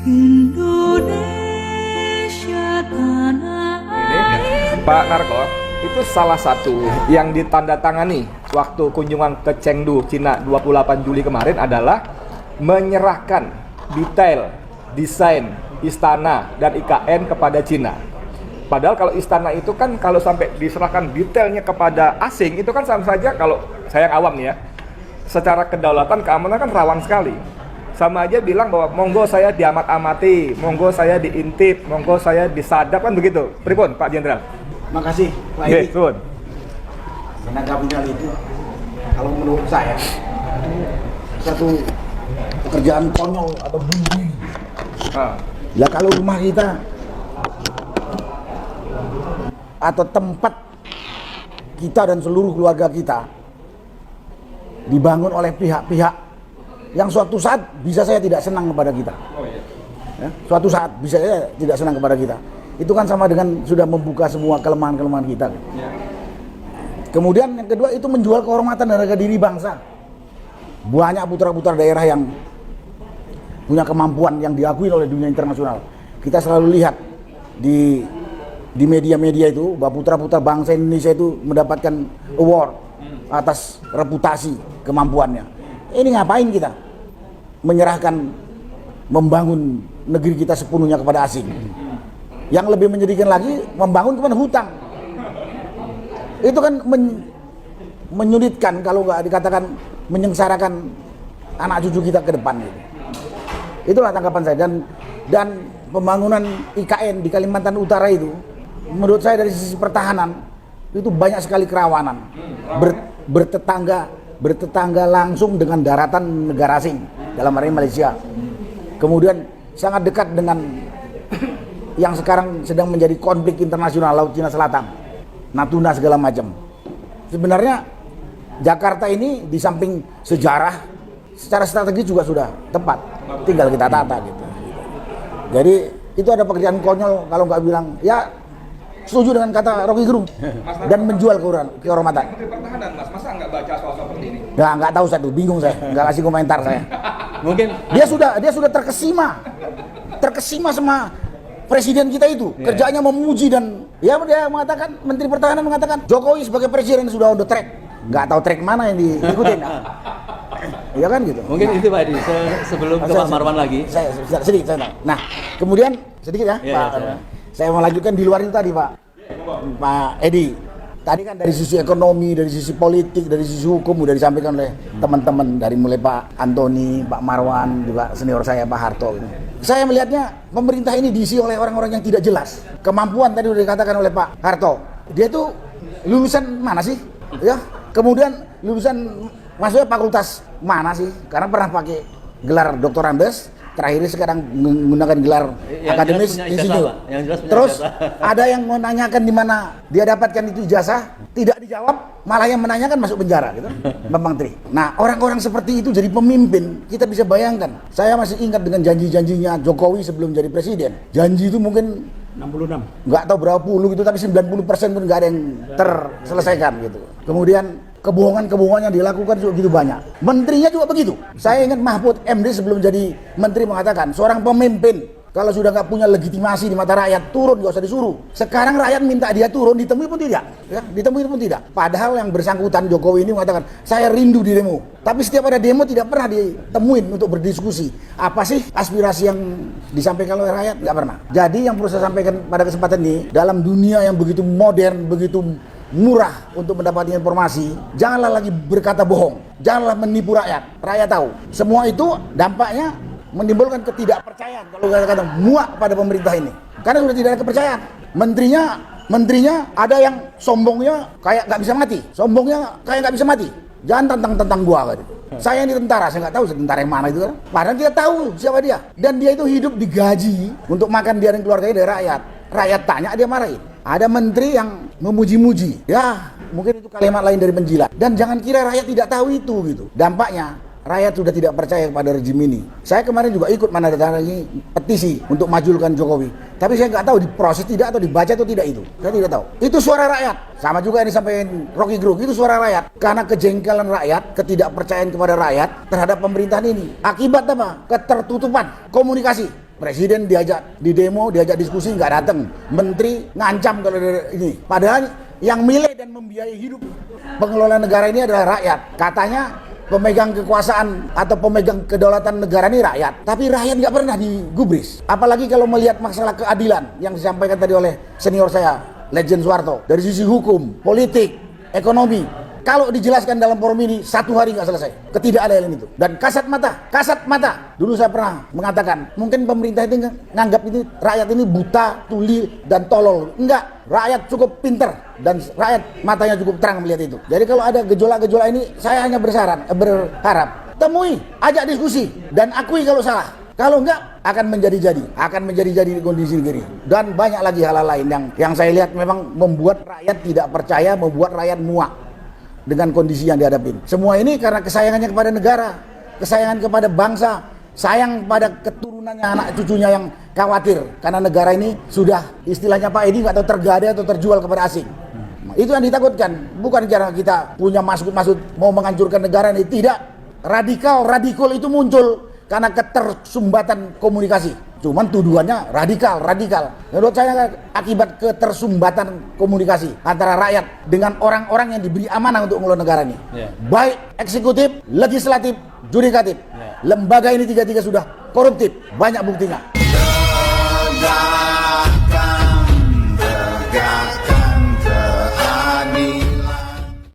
Indonesia tanah air. Pak Narko, itu salah satu yang ditandatangani waktu kunjungan ke Chengdu, Cina 28 Juli kemarin adalah menyerahkan detail desain istana dan IKN kepada Cina. Padahal kalau istana itu kan kalau sampai diserahkan detailnya kepada asing itu kan sama saja, kalau saya yang awam nih ya, secara kedaulatan keamanan kan rawan sekali. Sama aja bilang bahwa monggo saya diamat-amati, monggo saya diintip, monggo saya disadap, kan begitu. Pripun Pak Jenderal? Makasih Pak Edi. Tenaga penjal itu kalau menurut saya itu satu pekerjaan konyol atau bumbui. Ya kalau rumah kita atau tempat kita dan seluruh keluarga kita dibangun oleh pihak-pihak yang suatu saat bisa saya tidak senang kepada kita. Ya, suatu saat bisa saya tidak senang kepada kita. Itu kan sama dengan sudah membuka semua kelemahan-kelemahan kita. Kemudian yang kedua itu menjual kehormatan dan harga diri bangsa. Banyak putra-putra daerah yang punya kemampuan yang diakui oleh dunia internasional. Kita selalu lihat di media-media itu bahwa putra-putra bangsa Indonesia itu mendapatkan award atas reputasi kemampuannya. Ini ngapain kita menyerahkan membangun negeri kita sepenuhnya kepada asing? Yang lebih menyedihkan lagi, membangun kepada hutang. Itu kan menyulitkan, kalau nggak dikatakan menyengsarakan anak cucu kita ke depan gitu. Itulah tanggapan saya. Dan pembangunan IKN di Kalimantan Utara itu menurut saya dari sisi pertahanan itu banyak sekali kerawanan. Bertetangga langsung dengan daratan negara asing, dalam hal ini Malaysia. Kemudian sangat dekat dengan yang sekarang sedang menjadi konflik internasional, Laut Cina Selatan, Natuna segala macam. Sebenarnya Jakarta ini di samping sejarah, secara strategi juga sudah tepat, tinggal kita tata gitu. Jadi itu ada pekerjaan konyol kalau nggak bilang ya setuju dengan kata Rocky Gerung dan menjual kehormatan. Menteri Pertahanan, Mas, masa nggak baca soal seperti ini? Nggak tahu saya tuh, bingung saya, nggak kasih komentar saya. Mungkin dia sudah terkesima sama presiden kita itu, kerjanya memuji dan ya dia mengatakan, Menteri Pertahanan mengatakan Jokowi sebagai presiden sudah on the track. Nggak tahu track mana yang diikutin. Ya kan gitu. Mungkin itu Pak Edi, sebelum ke Pak Marwan lagi. Saya sedikit. Nah, kemudian sedikit ya, Pak. Saya mau lanjutkan di luar itu tadi, Pak Edi. Tadi kan dari sisi ekonomi, dari sisi politik, dari sisi hukum udah disampaikan oleh teman-teman dari mulai Pak Antoni, Pak Marwan, Pak senior saya Pak Harto. Saya melihatnya pemerintah ini diisi oleh orang-orang yang tidak jelas. Kemampuan tadi udah dikatakan oleh Pak Harto. Dia itu lulusan mana sih? Ya. Kemudian lulusan maksudnya fakultas mana sih? Karena pernah pakai gelar Dr. Andes, terakhir sekarang menggunakan gelar akademis institut. Terus ada yang menanyakan di mana dia dapatkan itu ijazah, tidak dijawab, malah yang menanyakan masuk penjara gitu. Bang Menteri. Nah, orang-orang seperti itu jadi pemimpin, kita bisa bayangkan. Saya masih ingat dengan janji-janjinya Jokowi sebelum jadi presiden. Janji itu mungkin 66. Nggak tahu berapa puluh gitu, tapi 90% pun nggak ada yang terselesaikan gitu. Kemudian kebohongan-kebohongan yang dilakukan juga gitu banyak. Menterinya juga begitu. Saya ingat Mahfud MD sebelum jadi menteri mengatakan, seorang pemimpin kalau sudah nggak punya legitimasi di mata rakyat, turun, nggak usah disuruh. Sekarang rakyat minta dia turun, ditemui pun tidak. Ya, ditemui pun tidak. Padahal yang bersangkutan Jokowi ini mengatakan, saya rindu di demo. Tapi setiap ada demo tidak pernah ditemuin untuk berdiskusi. Apa sih aspirasi yang disampaikan oleh rakyat? Nggak pernah. Jadi yang perlu saya sampaikan pada kesempatan ini, dalam dunia yang begitu modern, begitu murah untuk mendapatkan informasi, janganlah lagi berkata bohong, janganlah menipu rakyat. Rakyat tahu semua itu dampaknya menimbulkan ketidakpercayaan, kalau kata-kata muak pada pemerintah ini, karena sudah tidak ada kepercayaan. Menterinya ada yang sombongnya kayak nggak bisa mati, jangan tantang gua gitu. Saya ini tentara, saya nggak tahu tentara yang mana itu kan. Padahal kita tahu siapa dia, dan dia itu hidup digaji untuk makan dia dan keluarganya dari rakyat. Rakyat tanya, dia marahin. Ada menteri yang memuji-muji, ya mungkin itu kalimat lain dari penjilat. Dan jangan kira rakyat tidak tahu itu gitu. Dampaknya rakyat sudah tidak percaya kepada rejim ini. Saya kemarin juga ikut menandatangani petisi untuk majulkan Jokowi. Tapi saya nggak tahu diproses tidak atau dibaca atau tidak itu. Saya tidak tahu. Itu suara rakyat. Sama juga yang disampaikan Rocky Gerung, itu suara rakyat. Karena kejengkelan rakyat, ketidakpercayaan kepada rakyat terhadap pemerintahan ini. Akibat apa? Ketertutupan komunikasi Presiden diajak di demo, diajak diskusi nggak datang. Menteri ngancam kalau ini. Padahal yang milih dan membiayai hidup pengelola negara ini adalah rakyat. Katanya pemegang kekuasaan atau pemegang kedaulatan negara ini rakyat. Tapi rakyat nggak pernah digubris. Apalagi kalau melihat masalah keadilan yang disampaikan tadi oleh senior saya, Legend Soeharto. Dari sisi hukum, politik, ekonomi. Kalau dijelaskan dalam forum ini, 1 hari nggak selesai. Ketidakadilan itu. Dan kasat mata. Dulu saya pernah mengatakan, mungkin pemerintah itu nganggap ini rakyat ini buta, tuli, dan tolol. Enggak, rakyat cukup pinter dan rakyat matanya cukup terang melihat itu. Jadi kalau ada gejolak-gejolak ini, saya hanya berharap temui, ajak diskusi, dan akui kalau salah. Kalau enggak, akan menjadi-jadi di kondisi negeri. Dan banyak lagi hal-hal lain yang saya lihat memang membuat rakyat tidak percaya, membuat rakyat muak dengan kondisi yang dihadapin. Semua ini karena kesayangannya kepada negara, kesayangan kepada bangsa, sayang pada keturunannya, anak cucunya yang khawatir karena negara ini sudah istilahnya Pak Edi nggak tahu tergadai atau terjual kepada asing. Itu yang ditakutkan, bukan karena kita punya maksud mau menghancurkan negara ini, tidak. Radikal itu muncul karena ketersumbatan komunikasi. Cuman tuduhannya radikal. Menurut saya akibat ketersumbatan komunikasi antara rakyat dengan orang-orang yang diberi amanah untuk mengelola negara ini. Baik eksekutif, legislatif, yudikatif. Lembaga ini tiga-tiga sudah koruptif, banyak buktinya.